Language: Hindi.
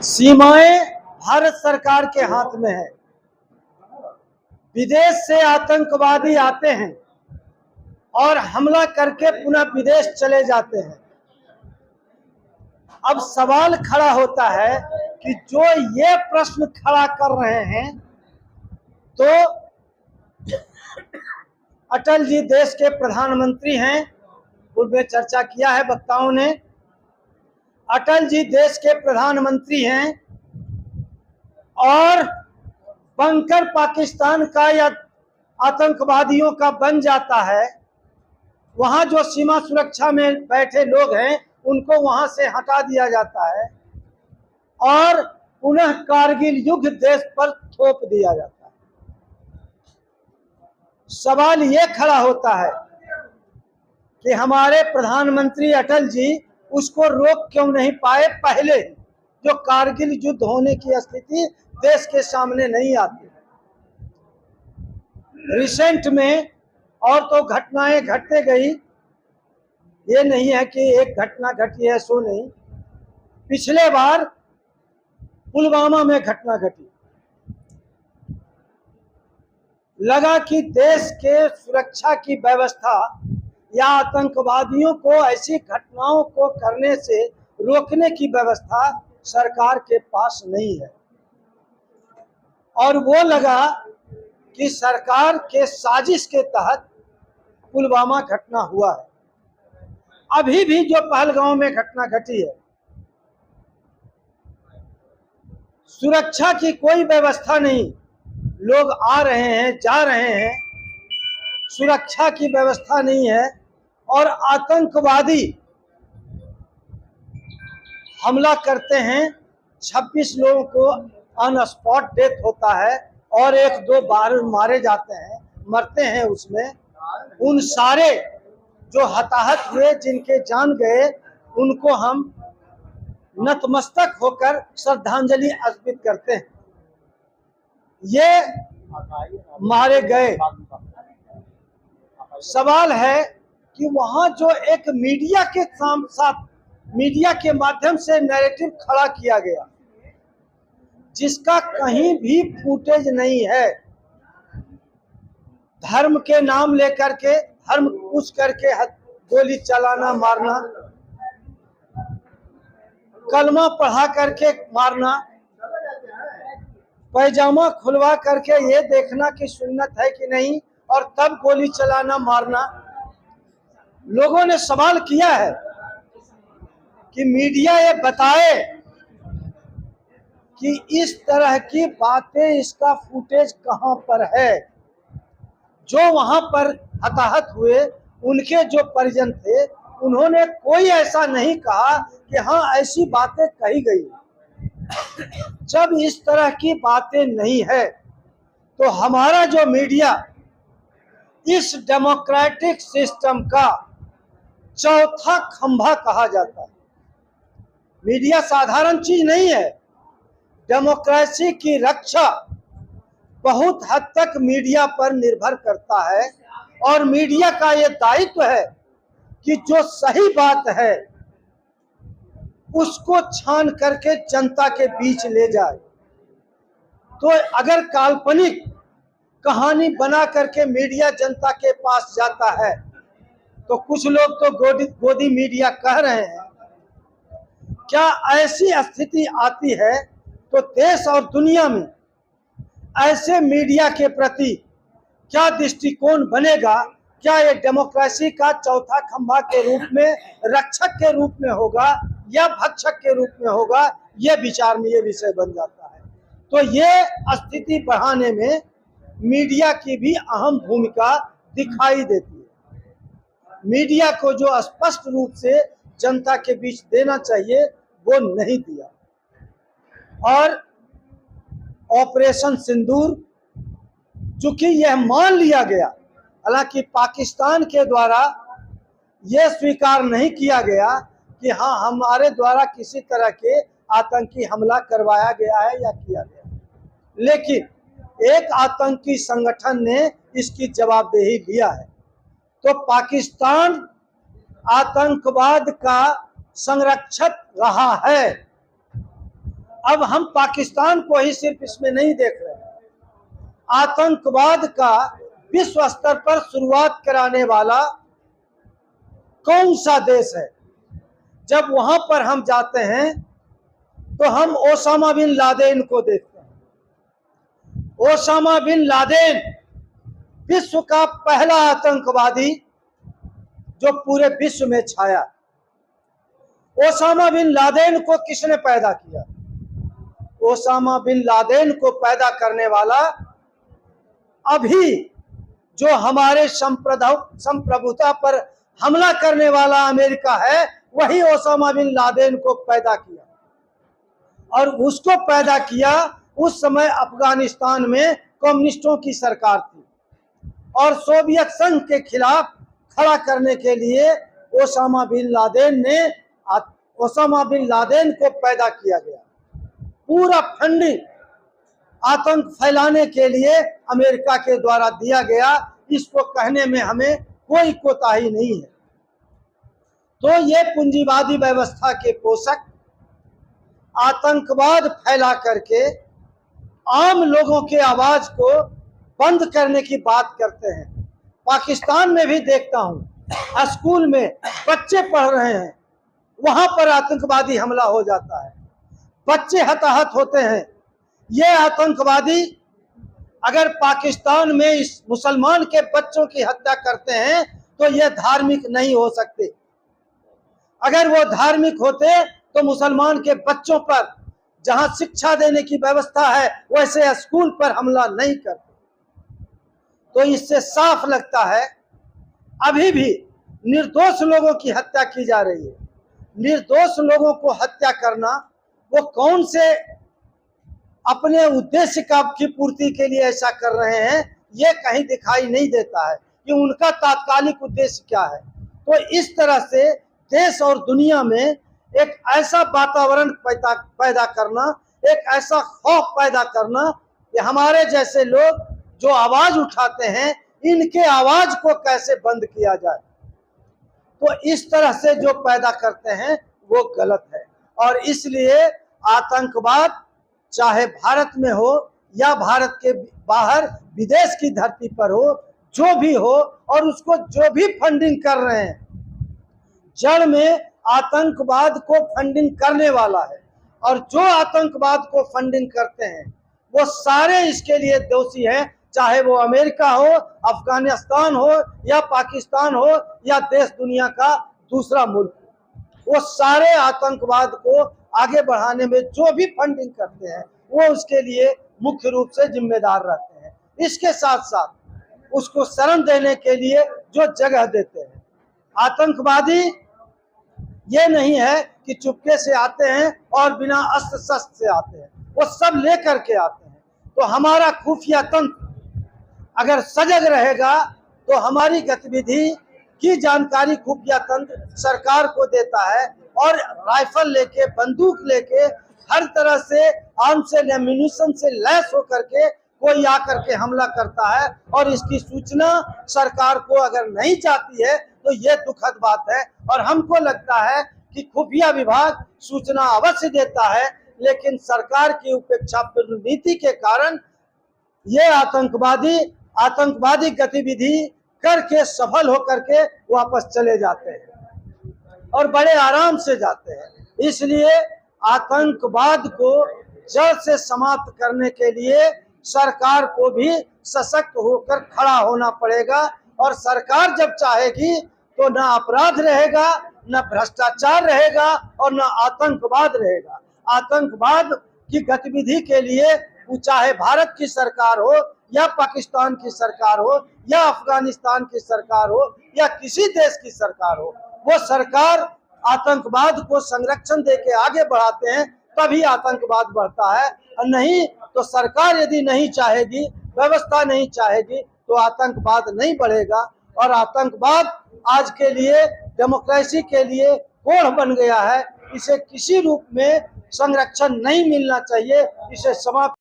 सीमाएं भारत सरकार के हाथ में है। विदेश से आतंकवादी आते हैं और हमला करके पुनः विदेश चले जाते हैं। अब सवाल खड़ा होता है कि जो ये प्रश्न खड़ा कर रहे हैं, तो अटल जी देश के प्रधानमंत्री हैं। पूर्व में चर्चा किया है वक्ताओं ने। अटल जी देश के प्रधानमंत्री हैं और बनकर पाकिस्तान का या आतंकवादियों का बन जाता है। वहां जो सीमा सुरक्षा में बैठे लोग हैं उनको वहां से हटा दिया जाता है और पुनः कारगिल युद्ध देश पर थोप दिया जाता है। सवाल ये खड़ा होता है कि हमारे प्रधानमंत्री अटल जी उसको रोक क्यों नहीं पाए पहले, जो कारगिल युद्ध होने की स्थिति देश के सामने नहीं आती। रिसेंट में और तो घटनाएं घटते गई, ये नहीं है कि एक घटना घटी है सो नहीं। पिछले बार पुलवामा में घटना घटी, लगा कि देश के सुरक्षा की व्यवस्था या आतंकवादियों को ऐसी घटनाओं को करने से रोकने की व्यवस्था सरकार के पास नहीं है, और वो लगा कि सरकार के साजिश के तहत पुलवामा घटना हुआ है। अभी भी जो पहलगांव में घटना घटी है, सुरक्षा की कोई व्यवस्था नहीं, लोग आ रहे हैं जा रहे हैं, सुरक्षा की व्यवस्था नहीं है और आतंकवादी हमला करते हैं। 26 लोगों को ऑन स्पॉट डेथ होता है और 1-2 बार मारे जाते हैं, मरते हैं उसमें। उन सारे जो हताहत हुए, जिनके जान गए, उनको हम नतमस्तक होकर श्रद्धांजलि अर्पित करते हैं। ये मारे गए। सवाल है कि वहां जो एक मीडिया के साथ मीडिया के माध्यम से नैरेटिव खड़ा किया गया, जिसका कहीं भी फुटेज नहीं है, धर्म के नाम लेकर के, धर्म पूछ करके गोली चलाना मारना, कलमा पढ़ा करके मारना, पैजामा खुलवा करके ये देखना कि सुन्नत है कि नहीं और तब गोली चलाना मारना। लोगों ने सवाल किया है कि मीडिया ये बताए कि इस तरह की बातें, इसका फुटेज कहां पर है। जो वहां पर हताहत हुए उनके जो परिजन थे, उन्होंने कोई ऐसा नहीं कहा कि हाँ ऐसी बातें कही गई। जब इस तरह की बातें नहीं है तो हमारा जो मीडिया इस डेमोक्रेटिक सिस्टम का चौथा खंभा कहा जाता है। मीडिया साधारण चीज नहीं है। डेमोक्रेसी की रक्षा बहुत हद तक मीडिया पर निर्भर करता है और मीडिया का ये दायित्व है कि जो सही बात है उसको छान करके जनता के बीच ले जाए। तो अगर काल्पनिक कहानी बना करके मीडिया जनता के पास जाता है, तो कुछ लोग तो गोदी मीडिया कह रहे हैं। क्या ऐसी स्थिति आती है तो देश और दुनिया में ऐसे मीडिया के प्रति क्या दृष्टिकोण बनेगा? क्या ये डेमोक्रेसी का चौथा खंभा के रूप में, रक्षक के रूप में होगा या भक्षक के रूप में होगा? ये विचार में ये विषय बन जाता है। तो ये स्थिति बढ़ाने में मीडिया की भी अहम भूमिका दिखाई देती है। मीडिया को जो स्पष्ट रूप से जनता के बीच देना चाहिए वो नहीं दिया। और ऑपरेशन सिंदूर, चूंकि यह मान लिया गया, हालांकि पाकिस्तान के द्वारा यह स्वीकार नहीं किया गया कि हाँ हमारे द्वारा किसी तरह के आतंकी हमला करवाया गया है या किया गया, लेकिन एक आतंकी संगठन ने इसकी जवाबदेही लिया है। तो पाकिस्तान आतंकवाद का संरक्षक रहा है अब हम पाकिस्तान को ही सिर्फ इसमें नहीं देख रहे हैं, आतंकवाद का विश्व स्तर पर शुरुआत कराने वाला कौन सा देश है। जब वहां पर हम जाते हैं तो हम ओसामा बिन लादेन को देखते हैं। ओसामा बिन लादेन विश्व का पहला आतंकवादी जो पूरे विश्व में छाया। ओसामा बिन लादेन को किसने पैदा किया? ओसामा बिन लादेन को पैदा करने वाला अभी जो हमारे संप्रभुता पर हमला करने वाला अमेरिका है, वही ओसामा बिन लादेन को पैदा किया। और उसको पैदा किया उस समय अफगानिस्तान में कम्युनिस्टों की सरकार थी और सोवियत संघ के खिलाफ खड़ा करने के लिए ओसामा बिन लादेन को पैदा किया गया। पूरा फंडिंग आतंक फैलाने के लिए अमेरिका के द्वारा दिया गया, इसको कहने में हमें कोई कोताही नहीं है। तो ये पूंजीवादी व्यवस्था के पोषक आतंकवाद फैला करके आम लोगों के आवाज को बंद करने की बात करते हैं। पाकिस्तान में भी देखता हूं, स्कूल में बच्चे पढ़ रहे हैं, वहां पर आतंकवादी हमला हो जाता है, बच्चे हताहत होते हैं। ये आतंकवादी अगर पाकिस्तान में इस मुसलमान के बच्चों की हत्या करते हैं तो ये धार्मिक नहीं हो सकते। अगर वो धार्मिक होते तो मुसलमान के बच्चों पर जहां शिक्षा देने की व्यवस्था है वैसे स्कूल पर हमला नहीं करते। तो इससे साफ लगता है अभी भी निर्दोष लोगों की हत्या की जा रही है। निर्दोष लोगों को हत्या करना, वो कौन से अपने उद्देश्य की पूर्ति के लिए ऐसा कर रहे हैं, ये कहीं दिखाई नहीं देता है कि उनका तात्कालिक उद्देश्य क्या है। तो इस तरह से देश और दुनिया में एक ऐसा वातावरण पैदा करना, एक ऐसा खौफ पैदा करना कि हमारे जैसे लोग जो आवाज उठाते हैं, इनके आवाज को कैसे बंद किया जाए। तो इस तरह से जो पैदा करते हैं वो गलत है। और इसलिए आतंकवाद चाहे भारत में हो या भारत के बाहर विदेश की धरती पर हो, जो भी हो, और उसको जो भी फंडिंग कर रहे हैं, जड़ में आतंकवाद को फंडिंग करने वाला है। और जो आतंकवाद को फंडिंग करते हैं वो सारे इसके लिए दोषी हैं, चाहे वो अमेरिका हो, अफगानिस्तान हो या पाकिस्तान हो या देश दुनिया का दूसरा मुल्क। वो सारे आतंकवाद को आगे बढ़ाने में जो भी फंडिंग करते हैं वो उसके लिए मुख्य रूप से जिम्मेदार रहते हैं। इसके साथ साथ उसको शरण देने के लिए जो जगह देते हैं। आतंकवादी ये नहीं है कि चुपके से आते हैं और बिना अस्त्र शस्त्र से आते हैं, वो सब लेकर के आते हैं। तो हमारा खुफिया तंत्र अगर सजग रहेगा तो हमारी गतिविधि की जानकारी खुफिया तंत्र सरकार को देता है और राइफल लेके, बंदूक लेके, हर तरह से आर्म्स एंड एम्यूनिशन से लैस होकर के कोई आकर के हमला करता है। और इसकी सूचना सरकार को अगर नहीं जाती है तो ये दुखद बात है। और हमको लगता है कि खुफिया विभाग सूचना अवश्य देता है, लेकिन सरकार की उपेक्षा नीति के कारण ये आतंकवादी गतिविधि करके सफल होकर के वापस चले जाते हैं और बड़े आराम से जाते हैं। इसलिए आतंकवाद को जड़ से समाप्त करने के लिए सरकार को भी सशक्त होकर खड़ा होना पड़ेगा। और सरकार जब चाहेगी तो न अपराध रहेगा, न भ्रष्टाचार रहेगा और न आतंकवाद रहेगा। आतंकवाद की गतिविधि के लिए चाहे भारत की सरकार हो या पाकिस्तान की सरकार हो या अफगानिस्तान की सरकार हो या किसी देश की सरकार हो, वो सरकार आतंकवाद को संरक्षण देके आगे बढ़ाते हैं, तभी आतंकवाद बढ़ता है। और नहीं तो सरकार यदि नहीं चाहेगी, व्यवस्था नहीं चाहेगी, तो आतंकवाद नहीं बढ़ेगा। और आतंकवाद आज के लिए डेमोक्रेसी के लिए कोढ़ बन गया है। इसे किसी रूप में संरक्षण नहीं मिलना चाहिए, इसे समाप्त